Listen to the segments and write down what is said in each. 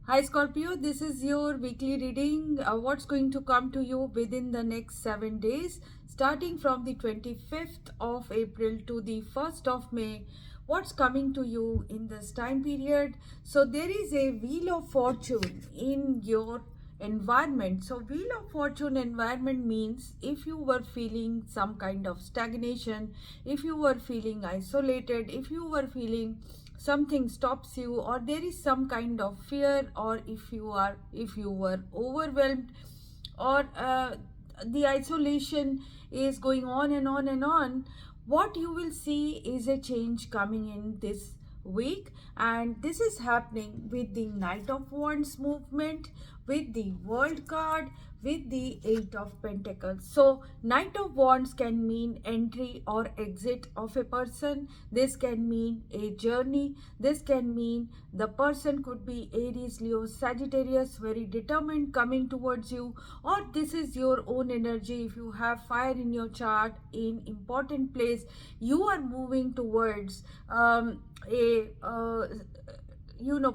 Hi Scorpio, this is your weekly reading. What's going to come to you within the next 7 days, starting from the 25th of April to the 1st of May. What's coming to you in this time period? So, there is a wheel of fortune in your environment. So, wheel of fortune environment means if you were feeling some kind of stagnation, if you were feeling isolated, if you were feeling something stops you, or there is some kind of fear, or if you were overwhelmed, or the isolation is going on and on and on, what you will see is a change coming in this week. And this is happening with the Knight of Wands movement, with the World card, with the Eight of Pentacles. So Knight of Wands can mean entry or exit of a person. This can mean a journey. This can mean the person could be Aries, Leo, Sagittarius, very determined, coming towards you, or this is your own energy. If you have fire in your chart in important place, you are moving towards a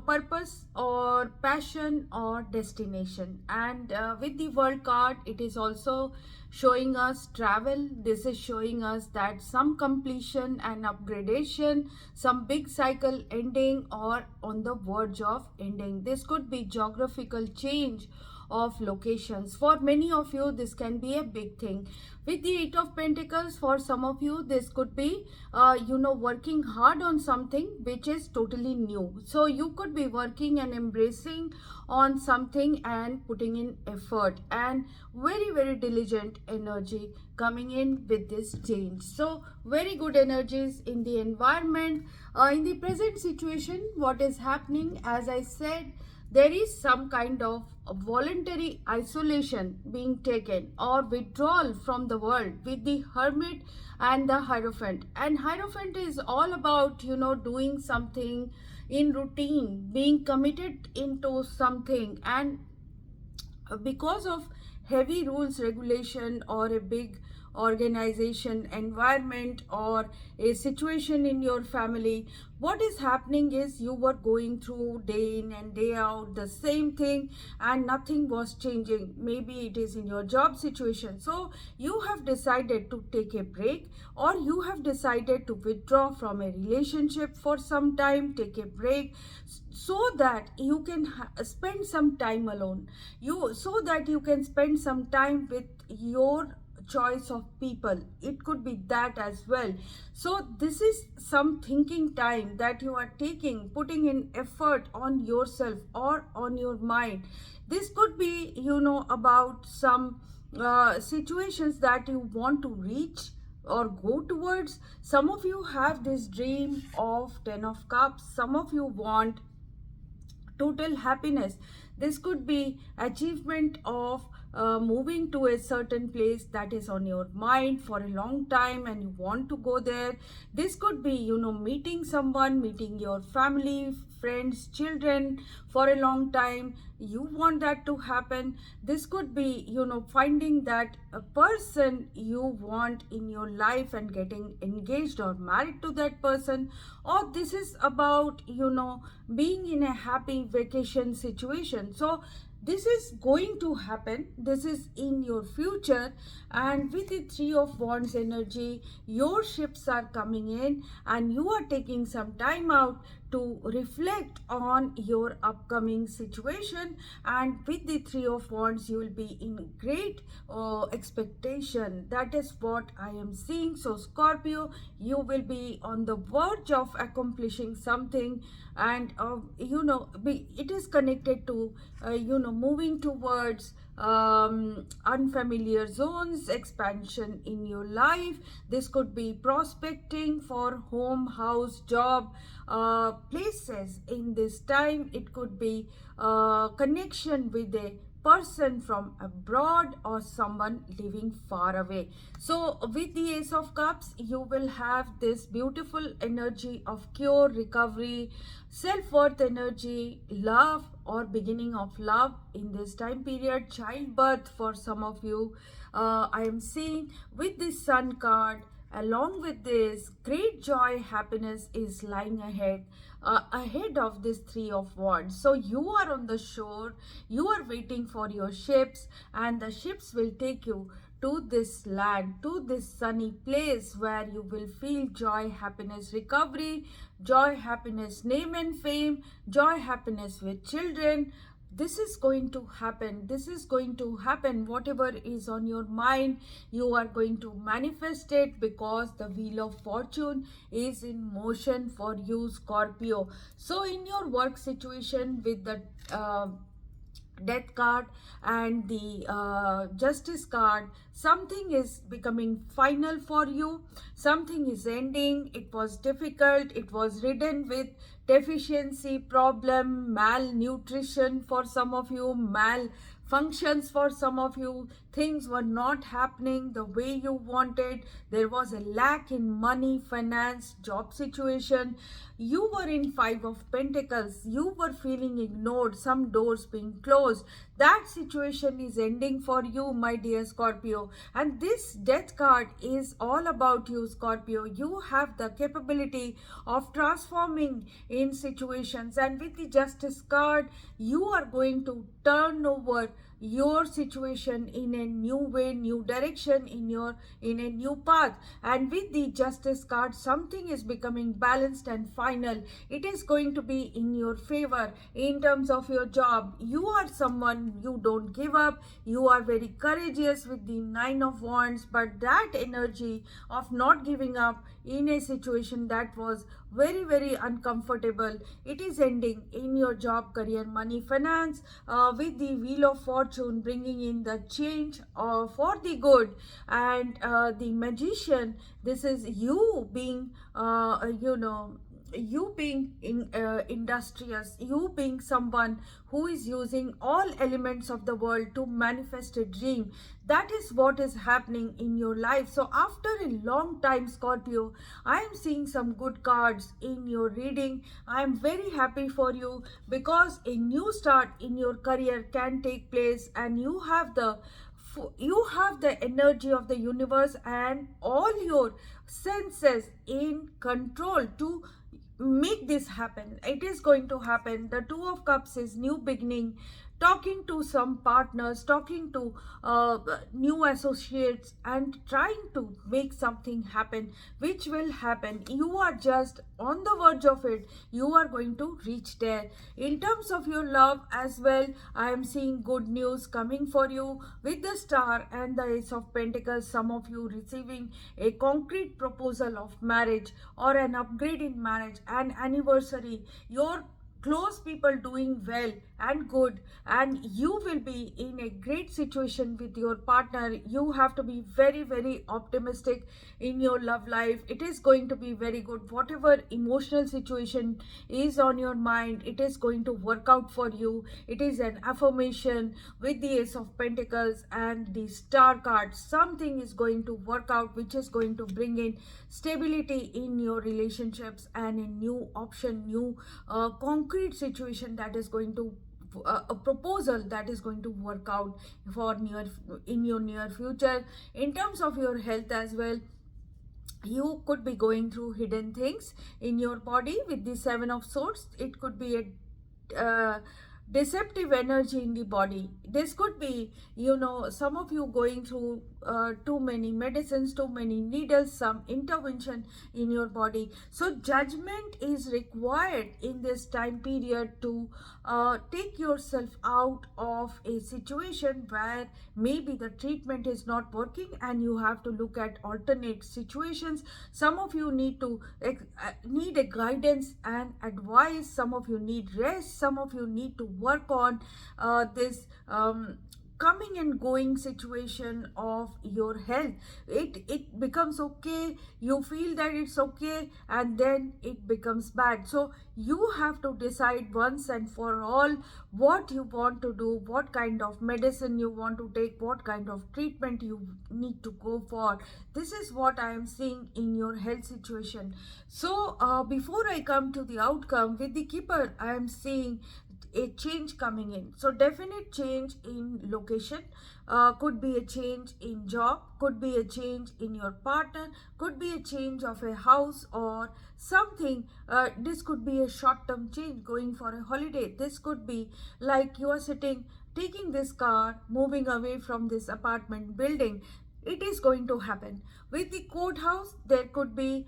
purpose or passion or destination. And with the World card, it is also showing us travel. This is showing us that some completion and upgradation, some big cycle ending or on the verge of ending. This could be geographical change of locations. For many of you, this can be a big thing. With the Eight of Pentacles, for some of you, this could be, working hard on something which is totally new. So you could be working and embracing on something and putting in effort and very, very diligent energy coming in with this change. So very good energies in the environment. In the present situation, what is happening, as I said, there is some kind of voluntary isolation being taken or withdrawal from the world with the Hermit and the Hierophant. And Hierophant is all about, doing something in routine, being committed into something, and because of heavy rules regulation or a big organization environment or a situation in your family, what is happening is you were going through day in and day out the same thing and nothing was changing. Maybe it is in your job situation, so you have decided to take a break, or you have decided to withdraw from a relationship for some time, take a break, so that you can spend some time alone, so that you can spend some time with your choice of people. It could be that as well. So this is some thinking time that you are taking, putting in effort on yourself or on your mind. This could be, about some situations that you want to reach or go towards. Some of you have this dream of 10 of cups. Some of you want total happiness. This could be achievement of moving to a certain place that is on your mind for a long time and you want to go there. This could be, meeting someone, meeting your family, friends, children for a long time. You want that to happen. This could be, finding that a person you want in your life and getting engaged or married to that person. Or this is about, being in a happy vacation situation. So this is going to happen. This is in your future. And with the Three of Wands energy, your ships are coming in and you are taking some time out to reflect on your upcoming situation. And with the Three of Wands, you will be in great expectation. That is what I am seeing. So Scorpio, you will be on the verge of accomplishing something, and it is connected to moving towards unfamiliar zones, expansion in your life. This could be prospecting for home, house, job, places in this time. It could be connection with a person from abroad or someone living far away. So with the Ace of Cups, you will have this beautiful energy of cure, recovery, self-worth energy, love or beginning of love in this time period, childbirth for some of you. I am seeing with this Sun card, Along with this, great joy, happiness is lying ahead of this three of wands. So you are on the shore, you are waiting for your ships, and the ships will take you to this land, to this sunny place where you will feel joy, happiness, recovery, joy, happiness, name and fame, joy, happiness with children. This is going to happen. This is going to happen. Whatever is on your mind, you are going to manifest it, because the wheel of fortune is in motion for you, Scorpio. So in your work situation with the death card and the justice card, something is becoming final for you, something is ending. It was difficult, it was ridden with deficiency, problem, malnutrition for some of you, malfunctions for some of you. Things were not happening the way you wanted. There was a lack in money, finance, job situation. You were in Five of Pentacles. You were feeling ignored, some doors being closed. That situation is ending for you, my dear Scorpio. And this death card is all about you, Scorpio. You have the capability of transforming in situations. And with the Justice card, you are going to turn over your situation in a new way, new direction, in a new path. And with the Justice card, something is becoming balanced and final. It is going to be in your favor. In terms of your job, you are someone, you don't give up, you are very courageous with the Nine of Wands, but that energy of not giving up in a situation that was very uncomfortable, it is ending in your job, career, money, finance, with the Wheel of Fortune bringing in the change for the good. And the Magician, this is you being you being industrious, you being someone who is using all elements of the world to manifest a dream. That is what is happening in your life. So after a long time, Scorpio, I am seeing some good cards in your reading. I am very happy for you, because a new start in your career can take place, and you have the energy of the universe and all your senses in control to make this happen. It is going to happen. The Two of Cups is new beginning, talking to some partners, talking to new associates, and trying to make something happen, which will happen. You are just on the verge of it. You are going to reach there. In terms of your love as well, I am seeing good news coming for you with the Star and the Ace of Pentacles. Some of you receiving a concrete proposal of marriage or an upgrade in marriage, an anniversary, your close people doing well and good, and you will be in a great situation with your partner. You have to be very optimistic in your love life. It is going to be very good. Whatever emotional situation is on your mind, it is going to work out for you. It is an affirmation with the Ace of Pentacles and the Star card. Something is going to work out, which is going to bring in stability in your relationships and a new option, new concrete situation that is going to a proposal that is going to work out for in your near future. In terms of your health as well, you could be going through hidden things in your body with the Seven of Swords. It could be a deceptive energy in the body. This could be, some of you going through too many medicines, too many needles, some intervention in your body. So judgment is required in this time period to take yourself out of a situation where maybe the treatment is not working and you have to look at alternate situations. Some of you need a guidance and advice. Some of you need rest. Some of you need to work on this coming and going situation of your health. It becomes okay, you feel that it's okay, and then it becomes bad. So you have to decide once and for all what you want to do, what kind of medicine you want to take, what kind of treatment you need to go for. This is what I am seeing in your health situation. So before I come to the outcome with the Keeper, I am seeing a change coming in. So definite change in location, could be a change in job, could be a change in your partner, could be a change of a house or something. This could be a short-term change, going for a holiday. This could be like you are sitting, taking this car, moving away from this apartment building. It is going to happen. With the courthouse, there could be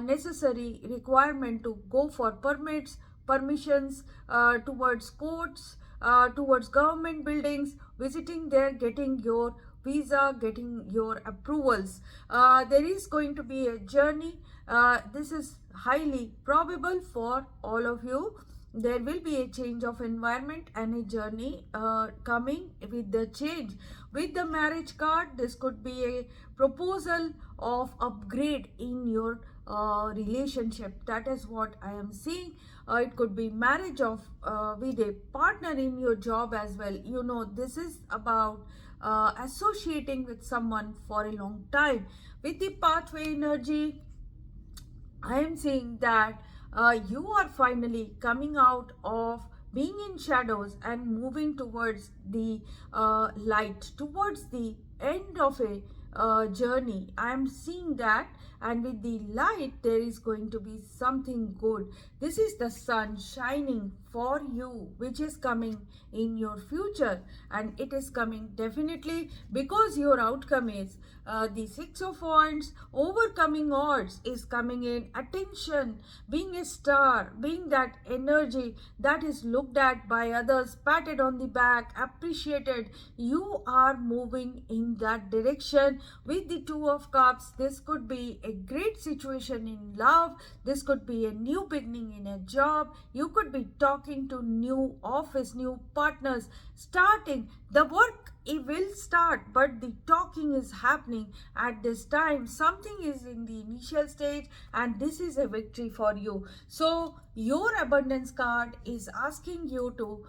necessary requirement to go for permissions towards courts, towards government buildings, visiting there, getting your visa, getting your approvals. There is going to be a journey. This is highly probable for all of you. There will be a change of environment and a journey coming with the change. With the marriage card, this could be a proposal of upgrade in your relationship. That is what I am seeing. It could be marriage of with a partner in your job as well. You know, this is about associating with someone for a long time. With the pathway energy, I am seeing that you are finally coming out of being in shadows and moving towards the light, towards the end of a journey. I am seeing that, and with the light, there is going to be something good. This is the sun shining for you, which is coming in your future, and it is coming definitely because your outcome is the Six of Wands. Overcoming odds is coming in. Attention, being a star, being that energy that is looked at by others, patted on the back, appreciated. You are moving in that direction. With the Two of Cups, this could be a great situation in love. This could be a new beginning in a job. You could be talking to new office, new partners, starting the work. It will start, but the talking is happening at this time. Something is in the initial stage, and this is a victory for you. So your abundance card is asking you to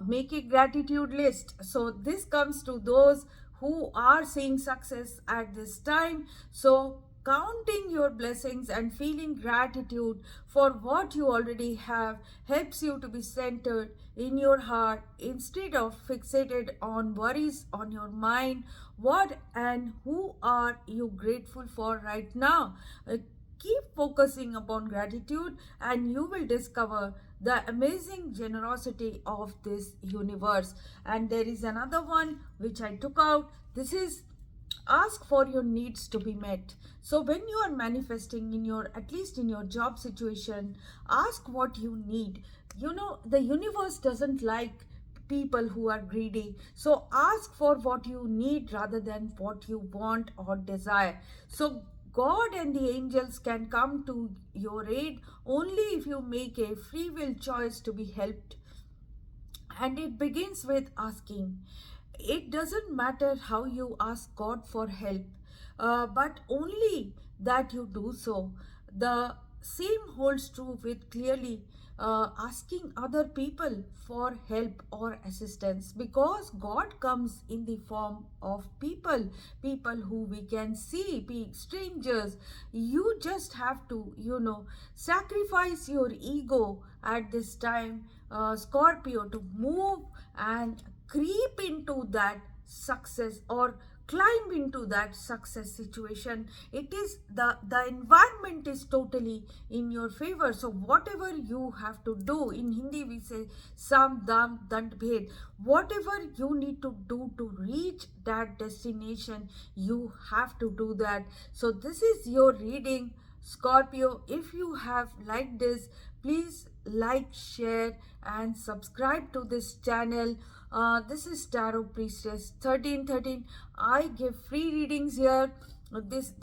make a gratitude list. So this comes to those who are seeing success at this time. So counting your blessings and feeling gratitude for what you already have helps you to be centered in your heart instead of fixated on worries on your mind. What and who are you grateful for right now? Keep focusing upon gratitude, and you will discover the amazing generosity of this universe. And there is another one which I took out. This is ask for your needs to be met. So when you are manifesting in your, at least in your job situation, ask what you need. You know, the universe doesn't like people who are greedy. So ask for what you need rather than what you want or desire. So God and the angels can come to your aid only if you make a free will choice to be helped. And it begins with asking. It doesn't matter how you ask God for help, but only that you do so. The same holds true with clearly asking other people for help or assistance, because God comes in the form of people, people who we can see, be strangers. You just have to, you know, sacrifice your ego at this time, Scorpio, to move and creep into that success or climb into that success situation. It is the environment is totally in your favor. So whatever you have to do, in Hindi we say sam dam dand bhed, whatever you need to do to reach that destination, you have to do that. So this is your reading, Scorpio. If you have liked this, please like, share and subscribe to this channel. This is Tarot Priestess 1313. I give free readings here.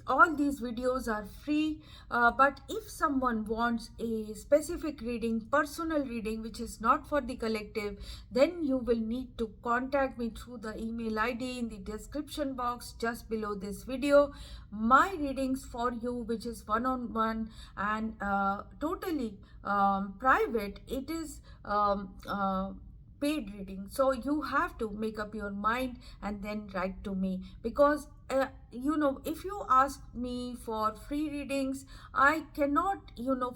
All these videos are free, but if someone wants a specific reading, personal reading, which is not for the collective, then you will need to contact me through the email ID in the description box just below this video. My readings for you, which is one-on-one and totally private, it is paid reading. So you have to make up your mind and then write to me, because if you ask me for free readings, I cannot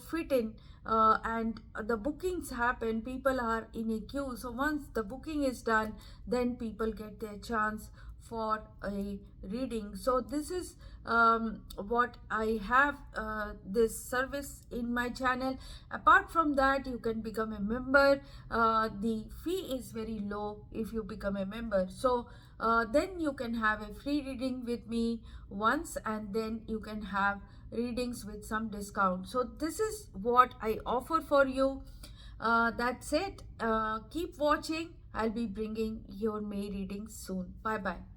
fit in, and the bookings happen, people are in a queue. So once the booking is done, then people get their chance for a reading. So this is what I have, this service in my channel. Apart from that, you can become a member. The fee is very low if you become a member. So then you can have a free reading with me once, and then you can have readings with some discount. So this is what I offer for you. That's it. Keep watching. I'll be bringing your May readings soon. Bye bye.